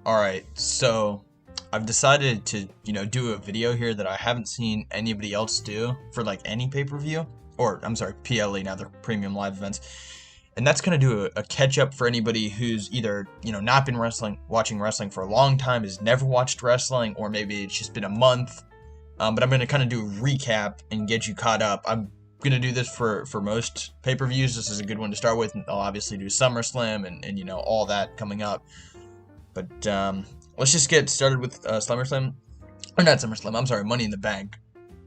Alright, so I've decided to, do a video here that I haven't seen anybody else do for like any pay-per-view. Or, I'm sorry, PLE now, they're premium live events. And that's going to do a catch-up for anybody who's either, not been watching wrestling for a long time, has never watched wrestling, or maybe it's just been a month. But I'm going to kind of do a recap and get you caught up. I'm going to do this for most pay-per-views. This is a good one to start with. I'll obviously do SummerSlam and all that coming up. But let's just get started with SummerSlam. Or not SummerSlam, I'm sorry, Money in the Bank.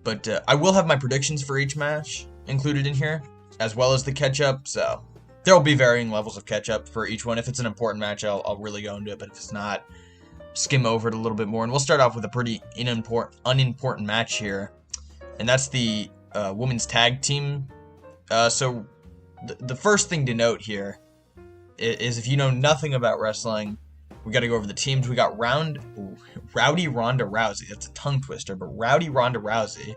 But I will have my predictions for each match included in here, as well as the catch-up. So there will be varying levels of catch-up for each one. If it's an important match, I'll really go into it. But if it's not, skim over it a little bit more. And we'll start off with a pretty unimportant match here. And that's the women's tag team. So the first thing to note here is if you know nothing about wrestling, we got to go over the teams. We got Rowdy Ronda Rousey. That's a tongue twister, but Rowdy Ronda Rousey,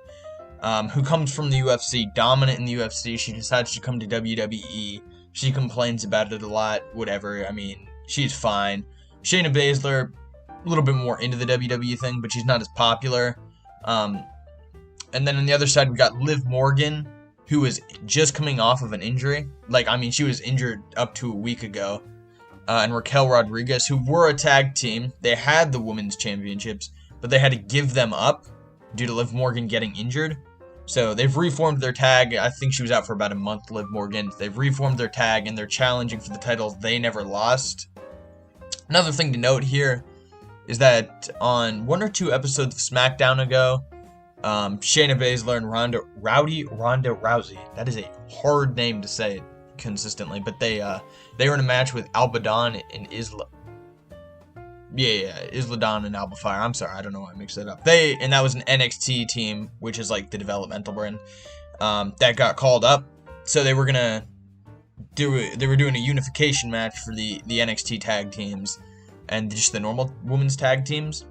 who comes from the UFC, dominant in the UFC. She decides to come to WWE. She complains about it a lot, whatever. I mean, she's fine. Shayna Baszler, a little bit more into the WWE thing, but she's not as popular. And then on the other side, we got Liv Morgan, who is just coming off of an injury. She was injured up to a week ago. And Raquel Rodriguez, who were a tag team. They had the women's championships, but they had to give them up due to Liv Morgan getting injured. So they've reformed their tag. I think she was out for about a month, Liv Morgan. They've reformed their tag, and they're challenging for the titles they never lost. Another thing to note here is that on one or two episodes of SmackDown ago, Shayna Baszler and Rowdy Ronda Rousey, that is a hard name to say consistently, but they were in a match with Albadon and Isla Dawn and Alba Fire. I'm sorry, I don't know why I mixed that up. And that was an NXT team, which is like the developmental brand, that got called up. So they were doing a unification match for the NXT tag teams and just the normal women's tag teams.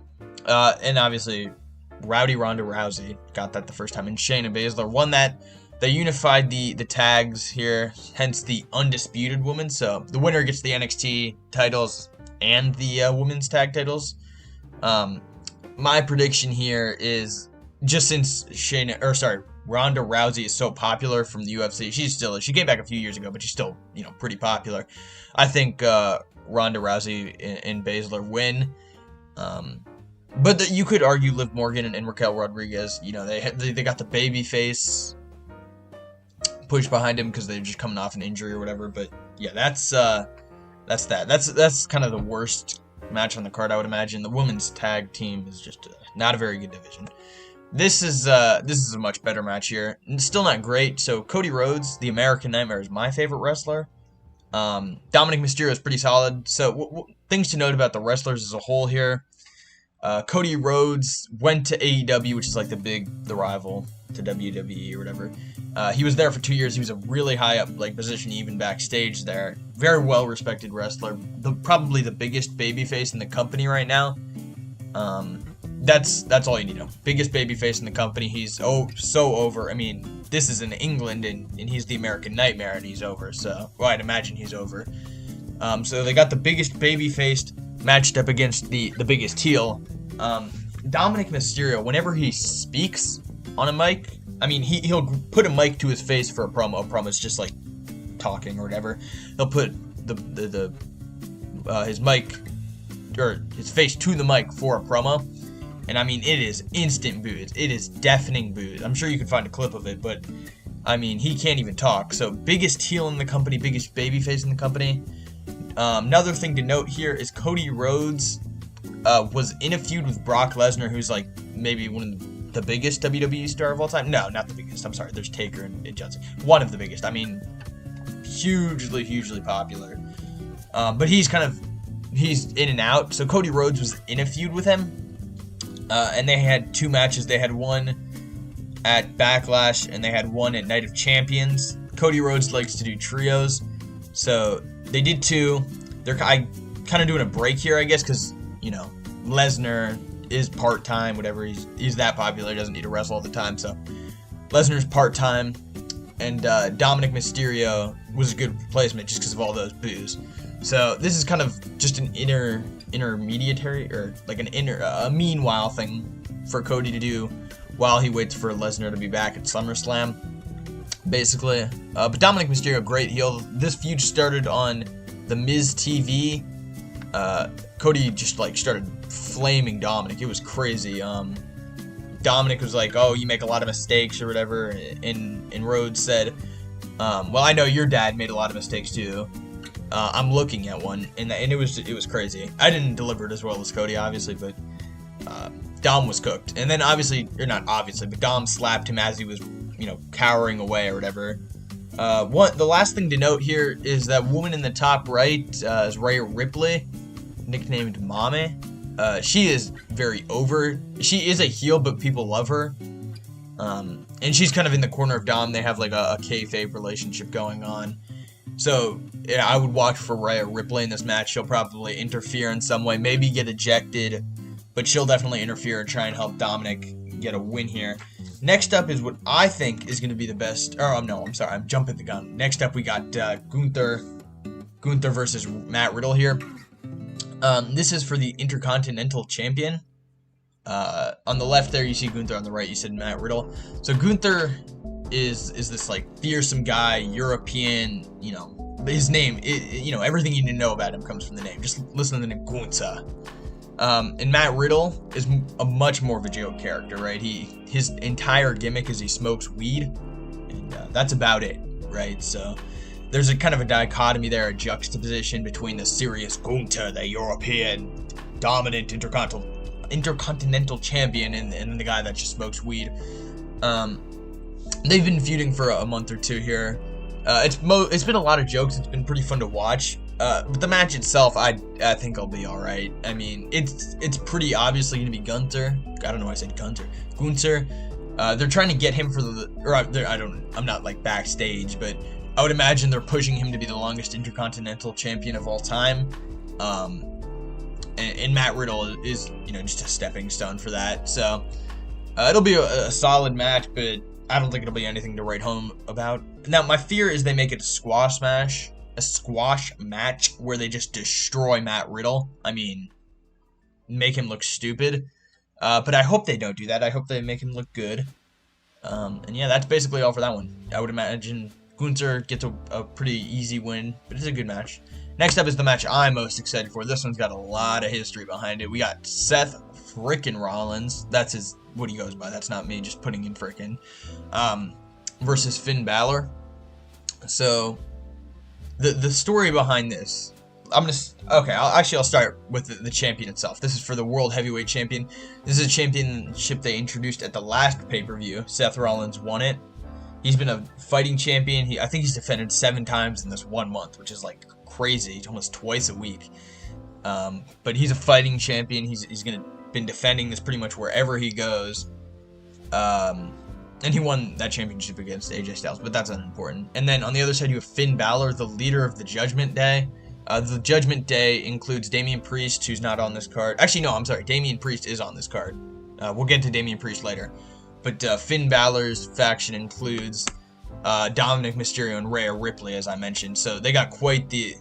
And obviously Rowdy Ronda Rousey got that the first time, and Shayna Baszler won that. They unified the tags here, hence the Undisputed Women. So the winner gets the NXT titles and the women's tag titles. My prediction here is, just since Ronda Rousey is so popular from the UFC, she came back a few years ago, but she's still, pretty popular. I think Ronda Rousey and Baszler win. But you could argue Liv Morgan and Raquel Rodriguez, they got the baby face push behind him because they're just coming off an injury or whatever. But yeah, that's that. That's kind of the worst match on the card, I would imagine. The women's tag team is just not a very good division. This is a much better match here. Still not great. So Cody Rhodes, the American Nightmare, is my favorite wrestler. Dominic Mysterio is pretty solid. So things to note about the wrestlers as a whole here. Cody Rhodes went to AEW, which is like the rival to WWE or whatever. He was there for 2 years. He was a really high up position, even backstage there. Very well respected wrestler. Probably the biggest babyface in the company right now. That's all you need to know. Biggest babyface in the company. He's so over. I mean, this is in England, and he's the American Nightmare, and he's over. So, well, I'd imagine he's over. So they got the biggest babyface matched up against the biggest heel. Dominic Mysterio, whenever he speaks on a mic, I mean, he'll put a mic to his face for a promo. A promo's just like talking or whatever. He'll put his mic or his face to the mic for a promo, and I mean, it is instant boos. It is deafening boos. I'm sure you can find a clip of it, but I mean, he can't even talk. So biggest heel in the company, biggest babyface in the company. Another thing to note here is Cody Rhodes was in a feud with Brock Lesnar, who's like maybe one of the biggest WWE star of all time. No, not the biggest. I'm sorry. There's Taker and Johnson. One of the biggest. I mean, hugely popular. But he's in and out. So Cody Rhodes was in a feud with him. And they had two matches. They had one at Backlash, and they had one at Night of Champions. Cody Rhodes likes to do trios. So they did two. They're kind of doing a break here, I guess, because, Lesnar is part-time, whatever. He's that popular. He doesn't need to wrestle all the time. So Lesnar's part-time. And Dominic Mysterio was a good replacement just because of all those boos. So this is kind of just an intermediary, or like a meanwhile thing for Cody to do while he waits for Lesnar to be back at SummerSlam, basically. But Dominic Mysterio, great heel. This feud started on the Miz TV. Cody just like started flaming Dominic. It was crazy. Dominic was like, "Oh, you make a lot of mistakes," or whatever, and Rhodes said, "Well, I know your dad made a lot of mistakes too. I'm looking at one," and it was crazy. I didn't deliver it as well as Cody, obviously, but Dom was cooked. And then obviously, or not obviously, but Dom slapped him as he was, cowering away or whatever. The last thing to note here is that woman in the top right is Rhea Ripley, nicknamed Mame. She is very over. She is a heel, but people love her. And she's kind of in the corner of Dom. They have like a kayfabe relationship going on. So yeah, I would watch for Rhea Ripley in this match. She'll probably interfere in some way, maybe get ejected, but she'll definitely interfere and try and help Dominic get a win here. Next up is what I think is going to be the best. Oh, no, I'm sorry. I'm jumping the gun. Next up, we got Gunther versus Matt Riddle here. This is for the Intercontinental Champion. On the left there, you see Gunther. On the right, you said Matt Riddle. So Gunther is this like fearsome guy, European. His name. Everything you need to know about him comes from the name. Just listen to the name Gunther. And Matt Riddle is a much more of a joke character, right? His entire gimmick is he smokes weed, and that's about it, right? So there's a kind of a dichotomy there, a juxtaposition between the serious Gunther, the European dominant intercontinental champion, and the guy that just smokes weed. They've been feuding for a month or two here. It's been a lot of jokes. It's been pretty fun to watch. But the match itself, I think it'll be all right. I mean, it's pretty obviously gonna be Gunther. I don't know why I said Gunther. They're trying to get him for I'm not like backstage, but I would imagine they're pushing him to be the longest intercontinental champion of all time. And Matt Riddle is just a stepping stone for that. So it'll be a solid match, but I don't think it'll be anything to write home about. Now, my fear is they make it a squash match where they just destroy Matt Riddle. I mean, make him look stupid. But I hope they don't do that. I hope they make him look good. And yeah, that's basically all for that one. I would imagine Gunther gets a pretty easy win, but it's a good match. Next up is the match I'm most excited for. This one's got a lot of history behind it. We got Seth frickin' Rollins. That's what he goes by. That's not me just putting in frickin'. Versus Finn Balor. So the story behind this, I'll start with the champion itself. This is for the World Heavyweight Champion. This is a championship they introduced at the last pay-per-view. Seth Rollins won it. He's been a fighting champion. I think he's defended 7 times in this 1 month, which is like crazy, almost twice a week. But he's a fighting champion. He's been defending this pretty much wherever he goes. And he won that championship against AJ Styles, but that's unimportant. And then on the other side, you have Finn Balor, the leader of the Judgment Day. The Judgment Day includes Damian Priest, who's not on this card. Actually, no, I'm sorry. Damian Priest is on this card. We'll get to Damian Priest later. But Finn Balor's faction includes Dominic Mysterio and Rhea Ripley, as I mentioned. So they got quite the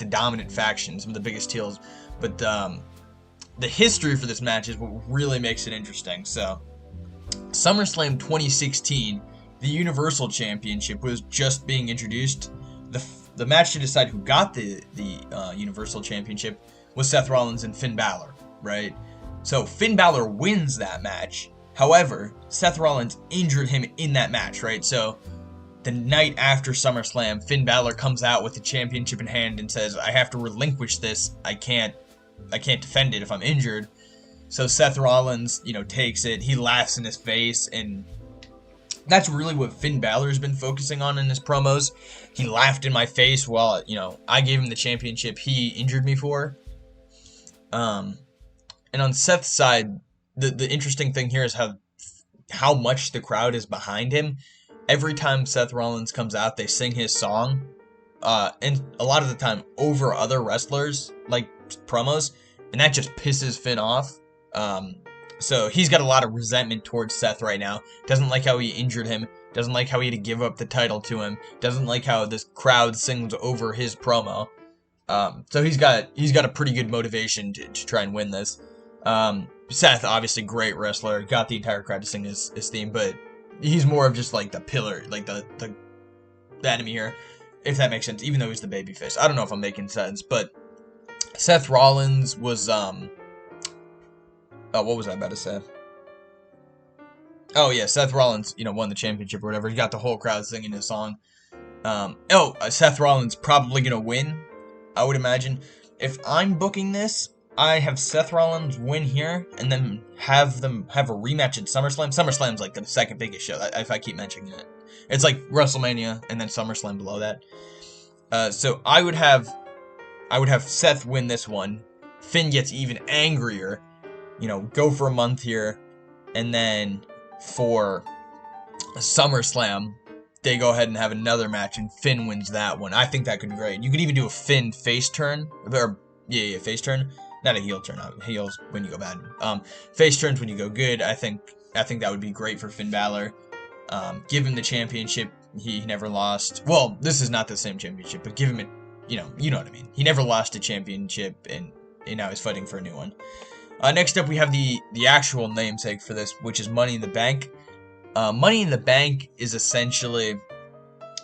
dominant faction, some of the biggest heels. But the history for this match is what really makes it interesting. So SummerSlam 2016, the Universal Championship was just being introduced. The match to decide who got the Universal Championship was Seth Rollins and Finn Balor, right? So Finn Balor wins that match. However, Seth Rollins injured him in that match, right? So the night after SummerSlam, Finn Balor comes out with the championship in hand and says, "I have to relinquish this. I can't defend it if I'm injured." So Seth Rollins, takes it. He laughs in his face, and that's really what Finn Balor's been focusing on in his promos. He laughed in my face while, I gave him the championship he injured me for. And on Seth's side, the interesting thing here is how much the crowd is behind him. Every time Seth Rollins comes out, they sing his song, and a lot of the time over other wrestlers, like promos, and that just pisses Finn off. So he's got a lot of resentment towards Seth right now. Doesn't like how he injured him. Doesn't like how he had to give up the title to him. Doesn't like how this crowd sings over his promo. So he's got a pretty good motivation to try and win this. Seth, obviously great wrestler, got the entire crowd to sing his theme, but he's more of just like the pillar, like the enemy here, if that makes sense, even though he's the babyface. I don't know if I'm making sense, but Seth Rollins was, oh, what was I about to say? Oh, yeah, Seth Rollins, won the championship or whatever. He got the whole crowd singing his song. Seth Rollins probably going to win, I would imagine. If I'm booking this, I have Seth Rollins win here, and then have them have a rematch at SummerSlam. SummerSlam's like the second biggest show, if I keep mentioning it. It's like WrestleMania, and then SummerSlam below that. So I would have Seth win this one. Finn gets even angrier, go for a month here, and then for SummerSlam, they go ahead and have another match, and Finn wins that one. I think that could be great. You could even do a Finn face turn, or face turn, not a heel turn. Heels when you go bad. Face turns when you go good. I think that would be great for Finn Balor. Give him the championship. He never lost. Well, this is not the same championship, but give him it. You know what I mean. He never lost a championship, and now he's fighting for a new one. Next up, we have the actual namesake for this, which is Money in the Bank. Money in the Bank is essentially,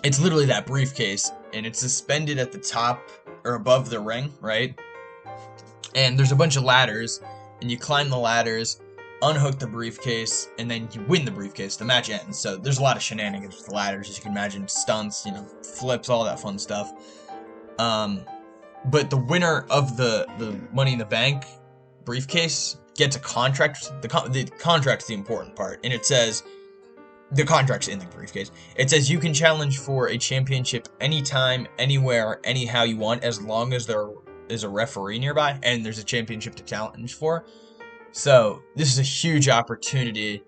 it's literally that briefcase, and it's suspended at the top or above the ring, right? And there's a bunch of ladders, and you climb the ladders, unhook the briefcase, and then you win the briefcase. The match ends. So there's a lot of shenanigans with the ladders, as you can imagine, stunts, flips, all that fun stuff. But the winner of the Money in the Bank briefcase gets a contract. The contract's the important part, and it says, the contract's in the briefcase. It says you can challenge for a championship anytime, anywhere, anyhow you want, as long as there is a referee nearby, and there's a championship to challenge for. So this is a huge opportunity.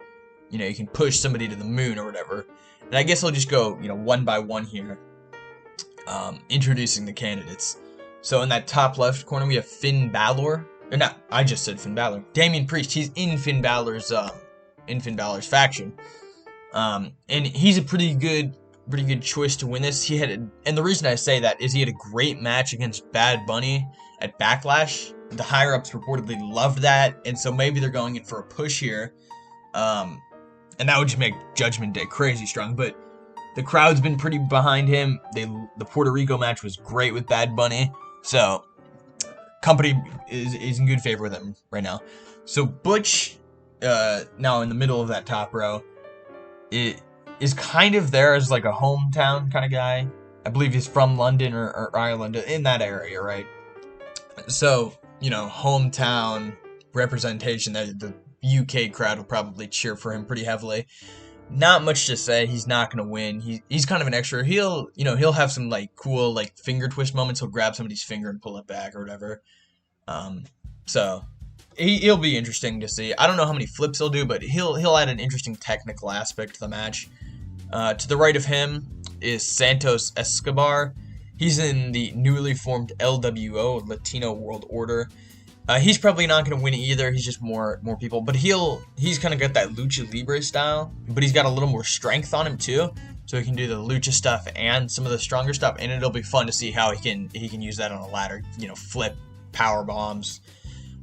You can push somebody to the moon or whatever. And I guess I'll just go, one by one here, introducing the candidates. So in that top left corner, we have Finn Balor. Or not, I just said Finn Balor. Damian Priest, he's in Finn Balor's faction. And he's a pretty good choice to win this. And the reason I say that is he had a great match against Bad Bunny at Backlash. The higher ups reportedly loved that, and so maybe they're going in for a push here. And that would just make Judgment Day crazy strong. But the crowd's been pretty behind him. The Puerto Rico match was great with Bad Bunny, so company is in good favor with him right now. So Butch, now in the middle of that top row, it is kind of there as like a hometown kind of guy. I believe he's from London or Ireland, in that area, right? So, hometown representation, the UK crowd will probably cheer for him pretty heavily. Not much to say. He's not going to win. He's kind of an extra. He'll have some like cool like finger twist moments. He'll grab somebody's finger and pull it back or whatever. So he'll be interesting to see. I don't know how many flips he'll do, but he'll add an interesting technical aspect to the match. To the right of him is Santos Escobar. He's in the newly formed LWO, Latino World Order. He's probably not going to win either. He's just more people. But he's kind of got that Lucha Libre style. But he's got a little more strength on him too. So he can do the Lucha stuff and some of the stronger stuff. And it'll be fun to see how he can use that on a ladder. Flip, power bombs.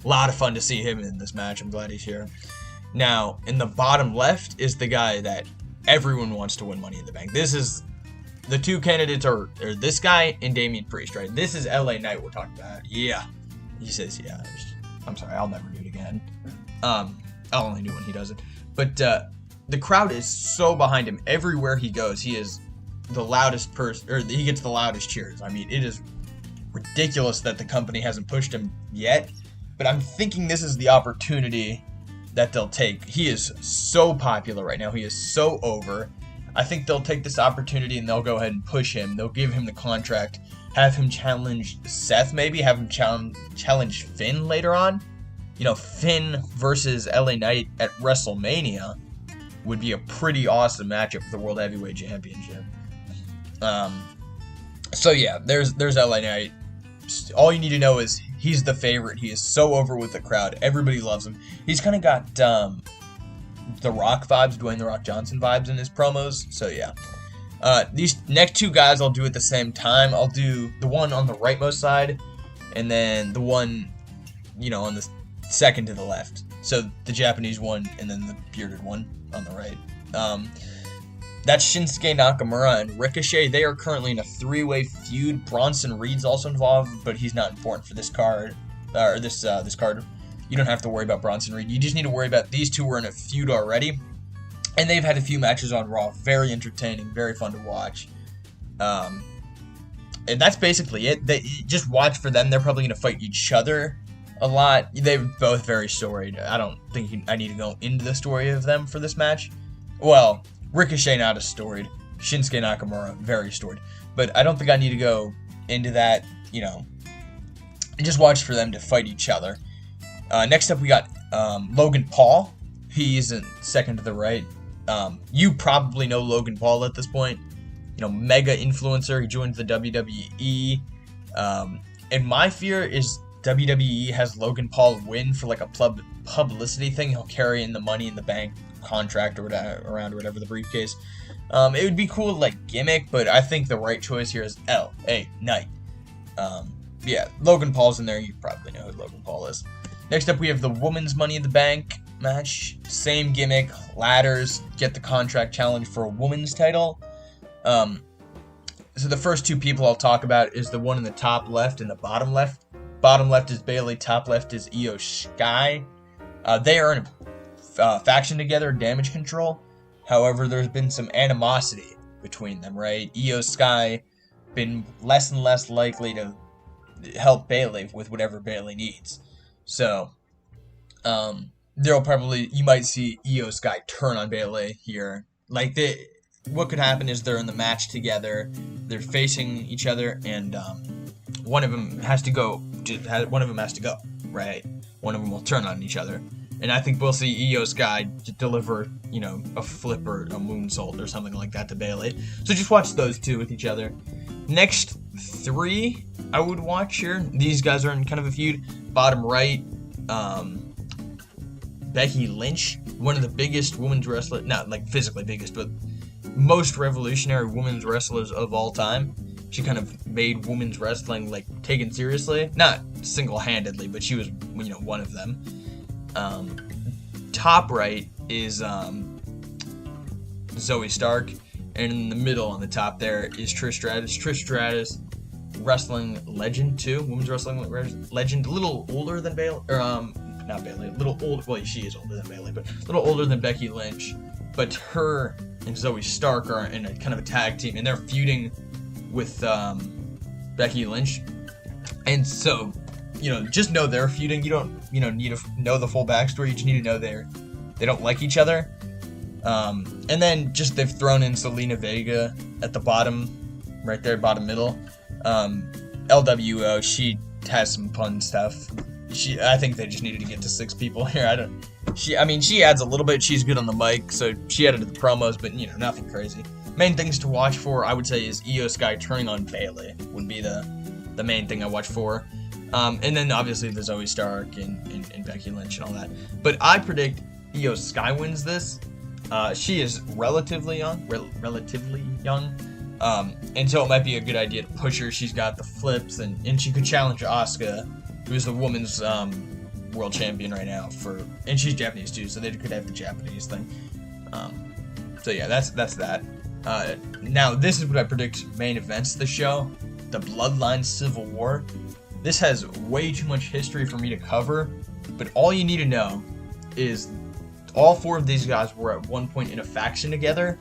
A lot of fun to see him in this match. I'm glad he's here. Now, in the bottom left is the guy that everyone wants to win Money in the Bank. This is... The two candidates are this guy and Damian Priest, right? This is LA Knight we're talking about. Yeah. He says, yeah. I'm sorry, I'll never do it again. I'll only do it when he does it. But the crowd is so behind him. Everywhere he goes, he is the loudest person, or he gets the loudest cheers. I mean, it is ridiculous that the company hasn't pushed him yet. But I'm thinking this is the opportunity that they'll take. He is so popular right now. He is so over. I think they'll take this opportunity and they'll go ahead and push him. They'll give him the contract, have him challenge Seth maybe, have him challenge Finn later on. Finn versus LA Knight at WrestleMania would be a pretty awesome matchup for the World Heavyweight Championship. So yeah, there's LA Knight. All you need to know is he's the favorite. He is so over with the crowd. Everybody loves him. He's kind of got... The Rock vibes, Dwayne The Rock Johnson vibes in his promos, so yeah. These next two guys I'll do at the same time. I'll do the one on the rightmost side, and then the one, on the second to the left. So the Japanese one, and then the bearded one on the right. That's Shinsuke Nakamura and Ricochet. They are currently in a three-way feud. Bronson Reed's also involved, but he's not important for this card. This card. You don't have to worry about Bronson Reed. You just need to worry about these two were in a feud already. And they've had a few matches on Raw. Very entertaining, very fun to watch. And that's basically it. Just watch for them. They're probably going to fight each other a lot. They're both very storied. I don't think I need to go into the story of them for this match. Well, Ricochet not as storied. Shinsuke Nakamura, very storied. But I don't think I need to go into that, Just watch for them to fight each other. Next up, we got Logan Paul. He's in second to the right. You probably know Logan Paul at this point. Mega influencer. He joined the WWE. And my fear is WWE has Logan Paul win for like a publicity thing. He'll carry in the Money in the Bank contract or whatever the briefcase. It would be cool like gimmick, but I think the right choice here is LA Knight. Yeah, Logan Paul's in there. You probably know who Logan Paul is. Next up, we have the Women's Money in the Bank match. Same gimmick, ladders, get the contract challenge for a women's title. So the first two people I'll talk about is the one in the top left and the bottom left. Bottom left is Bayley, top left is Io Sky. They are in a faction together, Damage Control. However, there's been some animosity between them, right? Io Sky been less and less likely to help Bayley with whatever Bayley needs. So, you might see Io Sky turn on Bayley here. What could happen is they're in the match together, they're facing each other, and one of them has to go. One of them has to go, right? One of them will turn on each other, and I think we'll see Io Sky deliver, a flip or a moonsault or something like that to Bayley. So just watch those two with each other. Next three I would watch here. These guys are in kind of a feud. Bottom right, Becky Lynch, one of the biggest women's wrestlers, not like physically biggest, but most revolutionary women's wrestlers of all time. She kind of made women's wrestling taken seriously, not single-handedly, but she was one of them. Top right is Zoe Stark, and in the middle on the top there is Trish Stratus. Trish Stratus, wrestling legend too, women's wrestling legend, a little older than Bayley, or not Bayley, a little old. Well, she is older than Bayley, but a little older than Becky Lynch. But her and Zoe Stark are in a kind of a tag team, and they're feuding with Becky Lynch. And so, just know they're feuding. You don't, need to know the full backstory. You just need to know they don't like each other. And then just they've thrown in Selena Vega at the bottom, right there, bottom middle. LWO, she has some fun stuff. I think they just needed to get to 6 people here. She adds a little bit. She's good on the mic, so she added to the promos, but nothing crazy. Main things to watch for, I would say, is Io Sky turning on Bayley would be the main thing I watch for. And then obviously the Zoe Stark and Becky Lynch and all that. But I predict Io Sky wins this. She is relatively young, and so it might be a good idea to push her. She's got the flips, and she could challenge Asuka, who's the women's world champion right now, and she's Japanese too, so they could have the Japanese thing. So yeah, that's that. Now this is what I predict main events of the show: the Bloodline Civil War. This has way too much history for me to cover, but all you need to know is all 4 of these guys were at one point in a faction together.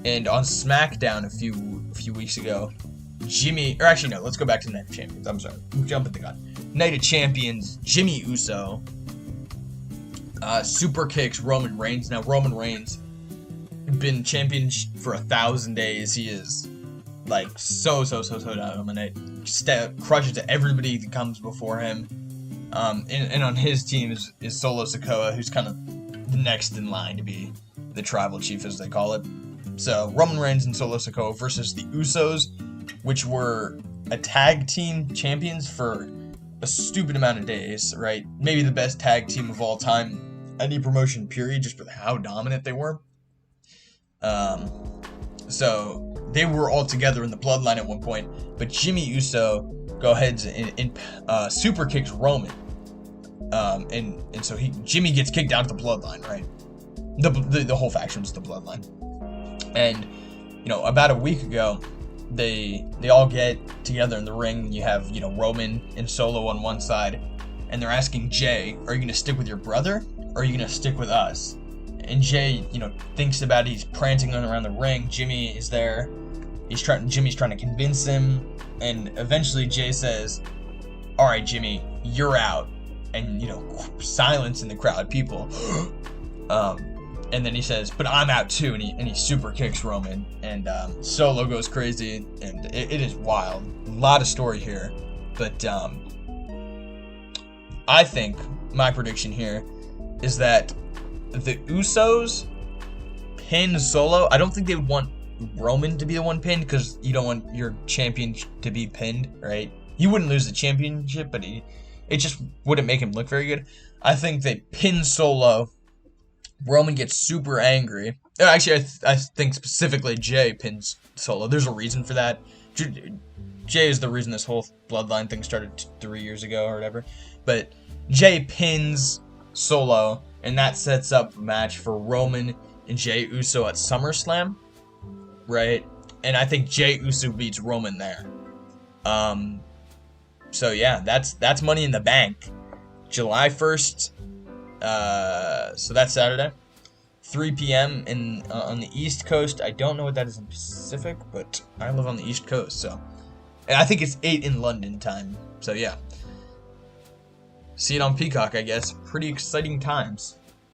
And on SmackDown a few weeks ago, let's go back to Night of Champions. I'm sorry, I'm jumping the gun. Night of Champions, Jimmy Uso super kicks Roman Reigns. Now Roman Reigns been champion for 1,000 days. He is so dominant. Crushes everybody that comes before him. And on his team is Solo Sikoa, who's kind of the next in line to be the tribal chief, as they call it. So Roman Reigns and Solo Sikoa versus the Usos, which were a tag team champions for a stupid amount of days, right? Maybe the best tag team of all time, any promotion period, just for how dominant they were. So they were all together in the bloodline at one point, but Jimmy Uso go ahead and super kicks Roman. And so Jimmy gets kicked out of the bloodline, right? The whole faction's the bloodline. And, you know, about a week ago, they all get together in the ring. You have, you know, Roman and Solo on one side, and they're asking Jay, are you going to stick with your brother, or are you going to stick with us? And Jay, you know, thinks about it. He's prancing around the ring. Jimmy is there. Jimmy's trying to convince him, and eventually Jay says, all right, Jimmy, you're out. And, you know, silence in the crowd, people. And then he says, but I'm out too, and he super kicks Roman, and Solo goes crazy, and it is wild. A lot of story here, but I think my prediction here is that the Usos pin Solo. I don't think they would want Roman to be the one pinned, because you don't want your champion to be pinned, right? You wouldn't lose the championship, but it just wouldn't make him look very good. I think they pin Solo. Roman gets super angry. Actually, I think specifically Jay pins Solo. There's a reason for that. Jay is the reason this whole bloodline thing started 3 years ago or whatever. But Jay pins Solo, and that sets up a match for Roman and Jay Uso at SummerSlam, right? And I think Jay Uso beats Roman there. So yeah, that's Money in the Bank, July 1st. So that's Saturday, 3 p.m. on the East Coast. I don't know what that is in Pacific, but I live on the East Coast, so. And I think it's 8 in London time. So yeah. See it on Peacock, I guess. Pretty exciting times.